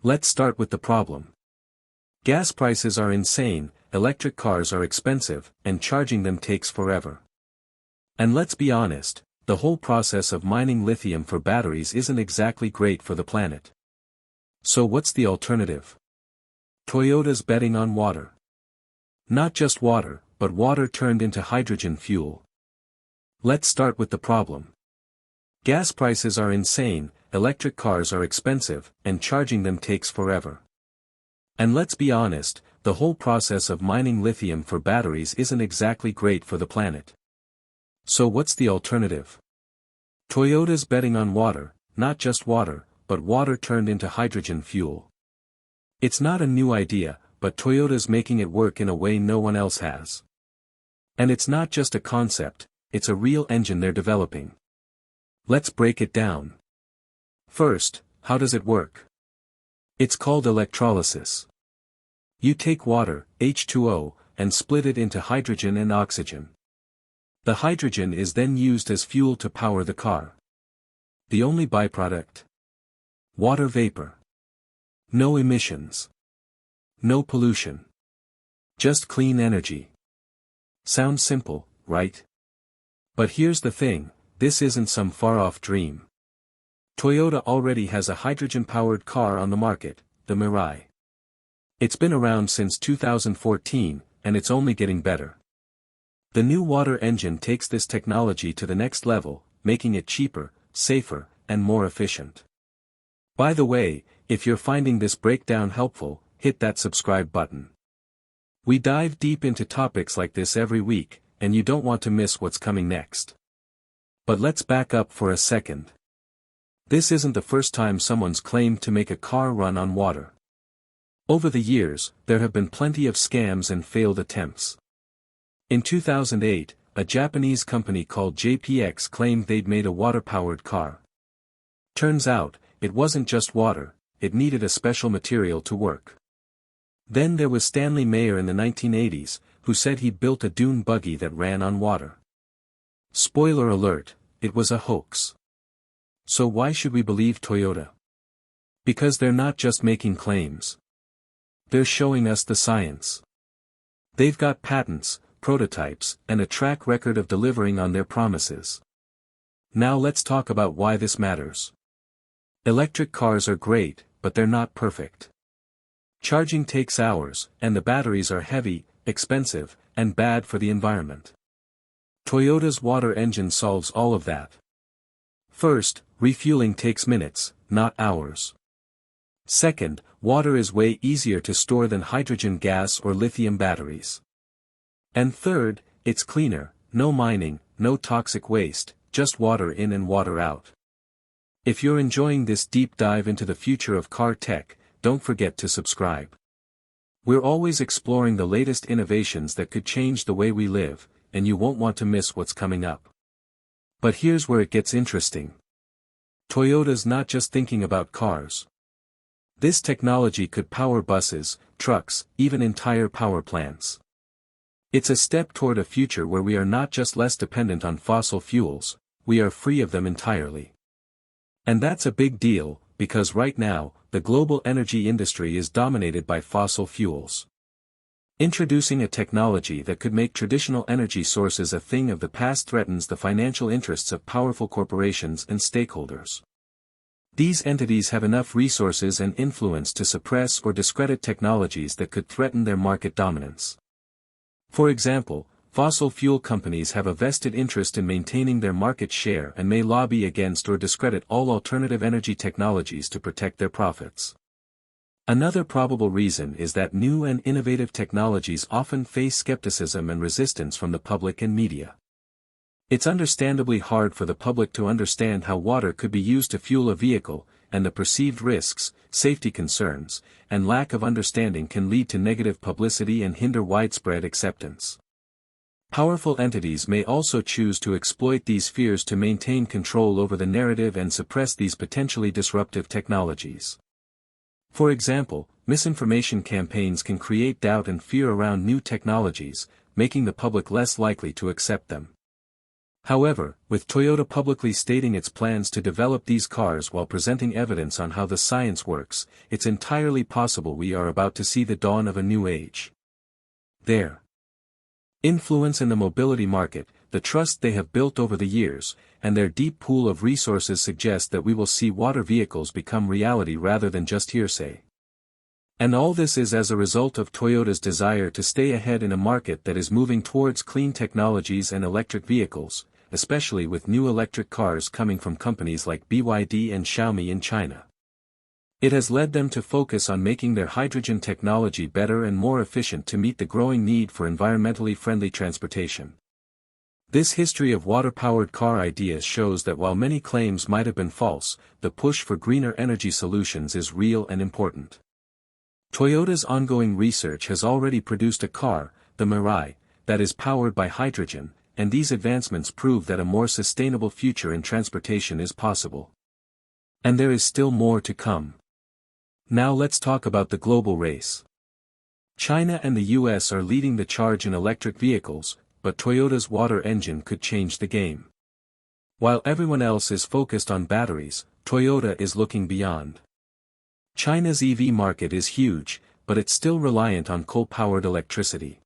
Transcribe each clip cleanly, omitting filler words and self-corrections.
Let's start with the problem. Gas prices are insane, electric cars are expensive, and charging them takes forever. And let's be honest, the whole process of mining lithium for batteries isn't exactly great for the planet. So what's the alternative? Toyota's betting on water. Not just water, but water turned into hydrogen fuel. Let's start with the problem. Gas prices are insane, electric cars are expensive, and charging them takes forever. And let's be honest, the whole process of mining lithium for batteries isn't exactly great for the planet. So what's the alternative? Toyota's betting on water, not just water, but water turned into hydrogen fuel. It's not a new idea, but Toyota's making it work in a way no one else has. And it's not just a concept, it's a real engine they're developing. Let's break it down. First, how does it work? It's called electrolysis. You take water, H2O, and split it into hydrogen and oxygen. The hydrogen is then used as fuel to power the car. The only byproduct? Water vapor. No emissions. No pollution. Just clean energy. Sounds simple, right? But here's the thing, this isn't some far-off dream. Toyota already has a hydrogen-powered car on the market, the Mirai. It's been around since 2014, and it's only getting better. The new water engine takes this technology to the next level, making it cheaper, safer, and more efficient. By the way, if you're finding this breakdown helpful, hit that subscribe button. We dive deep into topics like this every week, and you don't want to miss what's coming next. But let's back up for a second. This isn't the first time someone's claimed to make a car run on water. Over the years, there have been plenty of scams and failed attempts. In 2008, a Japanese company called JPX claimed they'd made a water-powered car. Turns out, it wasn't just water, it needed a special material to work. Then there was Stanley Mayer in the 1980s, who said he'd built a dune buggy that ran on water. Spoiler alert, it was a hoax. So why should we believe Toyota? Because they're not just making claims. They're showing us the science. They've got patents, prototypes, and a track record of delivering on their promises. Now let's talk about why this matters. Electric cars are great, but they're not perfect. Charging takes hours, and the batteries are heavy, expensive, and bad for the environment. Toyota's water engine solves all of that. First, refueling takes minutes, not hours. Second, water is way easier to store than hydrogen gas or lithium batteries. And third, it's cleaner, no mining, no toxic waste, just water in and water out. If you're enjoying this deep dive into the future of car tech, don't forget to subscribe. We're always exploring the latest innovations that could change the way we live, and you won't want to miss what's coming up. But here's where it gets interesting. Toyota's not just thinking about cars. This technology could power buses, trucks, even entire power plants. It's a step toward a future where we are not just less dependent on fossil fuels, we are free of them entirely. And that's a big deal, because right now, the global energy industry is dominated by fossil fuels. Introducing a technology that could make traditional energy sources a thing of the past threatens the financial interests of powerful corporations and stakeholders. These entities have enough resources and influence to suppress or discredit technologies that could threaten their market dominance. For example, fossil fuel companies have a vested interest in maintaining their market share and may lobby against or discredit all alternative energy technologies to protect their profits. Another probable reason is that new and innovative technologies often face skepticism and resistance from the public and media. It's understandably hard for the public to understand how water could be used to fuel a vehicle, and the perceived risks, safety concerns, and lack of understanding can lead to negative publicity and hinder widespread acceptance. Powerful entities may also choose to exploit these fears to maintain control over the narrative and suppress these potentially disruptive technologies. For example, misinformation campaigns can create doubt and fear around new technologies, making the public less likely to accept them. However, with Toyota publicly stating its plans to develop these cars while presenting evidence on how the science works, it's entirely possible we are about to see the dawn of a new age. Their influence in the mobility market, the trust they have built over the years, and their deep pool of resources suggest that we will see water vehicles become reality rather than just hearsay. And all this is as a result of Toyota's desire to stay ahead in a market that is moving towards clean technologies and electric vehicles, especially with new electric cars coming from companies like BYD and Xiaomi in China. It has led them to focus on making their hydrogen technology better and more efficient to meet the growing need for environmentally friendly transportation. This history of water-powered car ideas shows that while many claims might have been false, the push for greener energy solutions is real and important. Toyota's ongoing research has already produced a car, the Mirai, that is powered by hydrogen, and these advancements prove that a more sustainable future in transportation is possible. And there is still more to come. Now let's talk about the global race. China and the US are leading the charge in electric vehicles, but Toyota's water engine could change the game. While everyone else is focused on batteries, Toyota is looking beyond. China's EV market is huge, but it's still reliant on coal-powered electricity.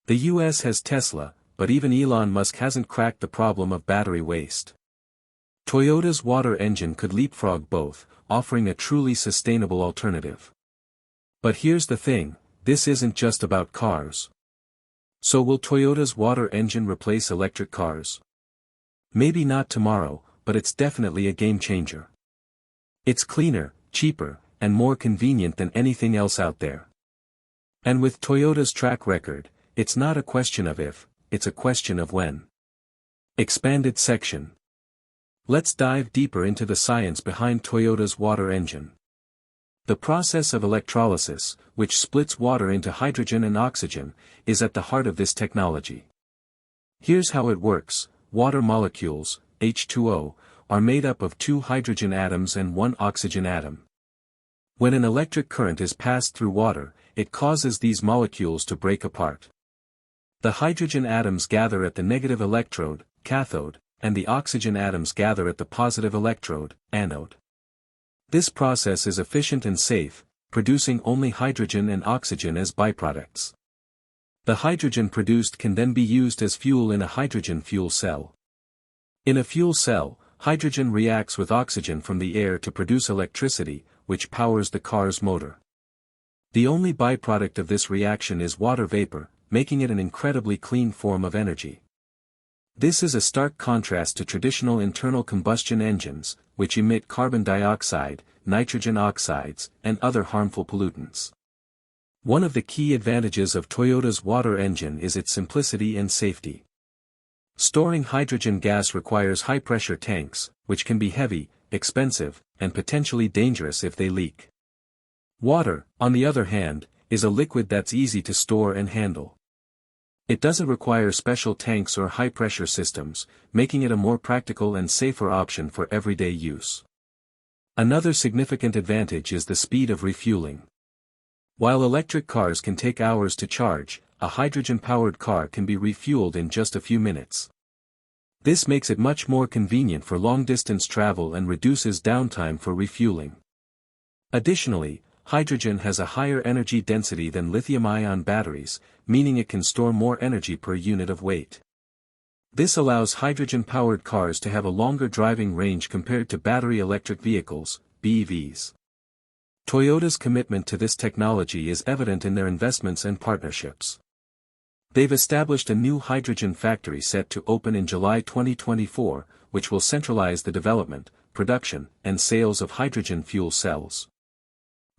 The US has Tesla, but even Elon Musk hasn't cracked the problem of battery waste. Toyota's water engine could leapfrog both, offering a truly sustainable alternative. But here's the thing, this isn't just about cars. So will Toyota's water engine replace electric cars? Maybe not tomorrow, but it's definitely a game changer. It's cleaner, cheaper, and more convenient than anything else out there. And with Toyota's track record, it's not a question of if, it's a question of when. Expanded section. Let's dive deeper into the science behind Toyota's water engine. The process of electrolysis, which splits water into hydrogen and oxygen, is at the heart of this technology. Here's how it works: water molecules, H2O, are made up of 2 hydrogen atoms and 1 oxygen atom. When an electric current is passed through water, it causes these molecules to break apart. The hydrogen atoms gather at the negative electrode, cathode, and the oxygen atoms gather at the positive electrode, anode. This process is efficient and safe, producing only hydrogen and oxygen as byproducts. The hydrogen produced can then be used as fuel in a hydrogen fuel cell. In a fuel cell, hydrogen reacts with oxygen from the air to produce electricity, which powers the car's motor. The only byproduct of this reaction is water vapor, making it an incredibly clean form of energy. This is a stark contrast to traditional internal combustion engines, which emit carbon dioxide, nitrogen oxides, and other harmful pollutants. One of the key advantages of Toyota's water engine is its simplicity and safety. Storing hydrogen gas requires high-pressure tanks, which can be heavy, expensive, and potentially dangerous if they leak. Water, on the other hand, is a liquid that's easy to store and handle. It doesn't require special tanks or high-pressure systems, making it a more practical and safer option for everyday use. Another significant advantage is the speed of refueling. While electric cars can take hours to charge, a hydrogen-powered car can be refueled in just a few minutes. This makes it much more convenient for long-distance travel and reduces downtime for refueling. Additionally, hydrogen has a higher energy density than lithium-ion batteries, meaning it can store more energy per unit of weight. This allows hydrogen-powered cars to have a longer driving range compared to battery electric vehicles, BEVs. Toyota's commitment to this technology is evident in their investments and partnerships. They've established a new hydrogen factory set to open in July 2024, which will centralize the development, production, and sales of hydrogen fuel cells.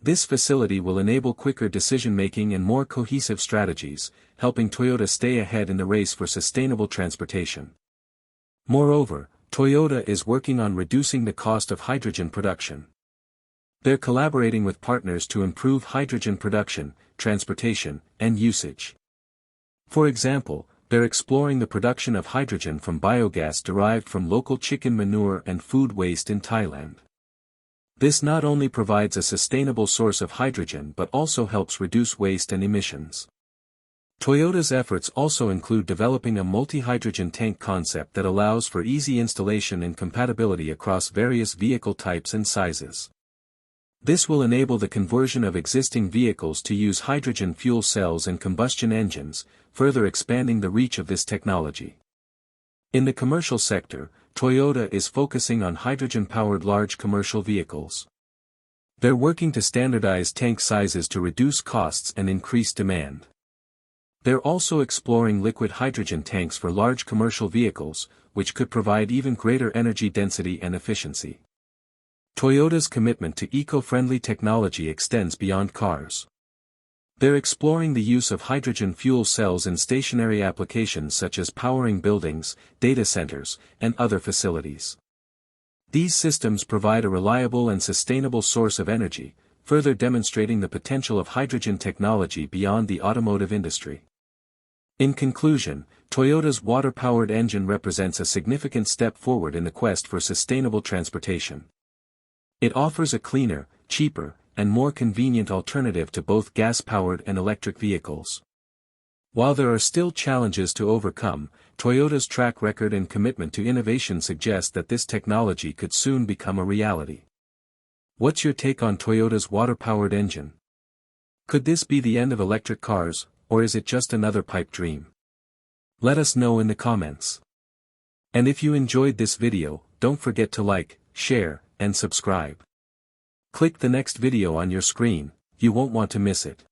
This facility will enable quicker decision-making and more cohesive strategies, helping Toyota stay ahead in the race for sustainable transportation. Moreover, Toyota is working on reducing the cost of hydrogen production. They're collaborating with partners to improve hydrogen production, transportation, and usage. For example, they're exploring the production of hydrogen from biogas derived from local chicken manure and food waste in Thailand. This not only provides a sustainable source of hydrogen but also helps reduce waste and emissions. Toyota's efforts also include developing a multi-hydrogen tank concept that allows for easy installation and compatibility across various vehicle types and sizes. This will enable the conversion of existing vehicles to use hydrogen fuel cells and combustion engines, further expanding the reach of this technology. In the commercial sector, Toyota is focusing on hydrogen-powered large commercial vehicles. They're working to standardize tank sizes to reduce costs and increase demand. They're also exploring liquid hydrogen tanks for large commercial vehicles, which could provide even greater energy density and efficiency. Toyota's commitment to eco-friendly technology extends beyond cars. They're exploring the use of hydrogen fuel cells in stationary applications such as powering buildings, data centers, and other facilities. These systems provide a reliable and sustainable source of energy, further demonstrating the potential of hydrogen technology beyond the automotive industry. In conclusion, Toyota's water-powered engine represents a significant step forward in the quest for sustainable transportation. It offers a cleaner, cheaper, and more convenient alternative to both gas-powered and electric vehicles. While there are still challenges to overcome, Toyota's track record and commitment to innovation suggest that this technology could soon become a reality. What's your take on Toyota's water-powered engine? Could this be the end of electric cars, or is it just another pipe dream? Let us know in the comments. And if you enjoyed this video, don't forget to like, share, and subscribe. Click the next video on your screen, you won't want to miss it.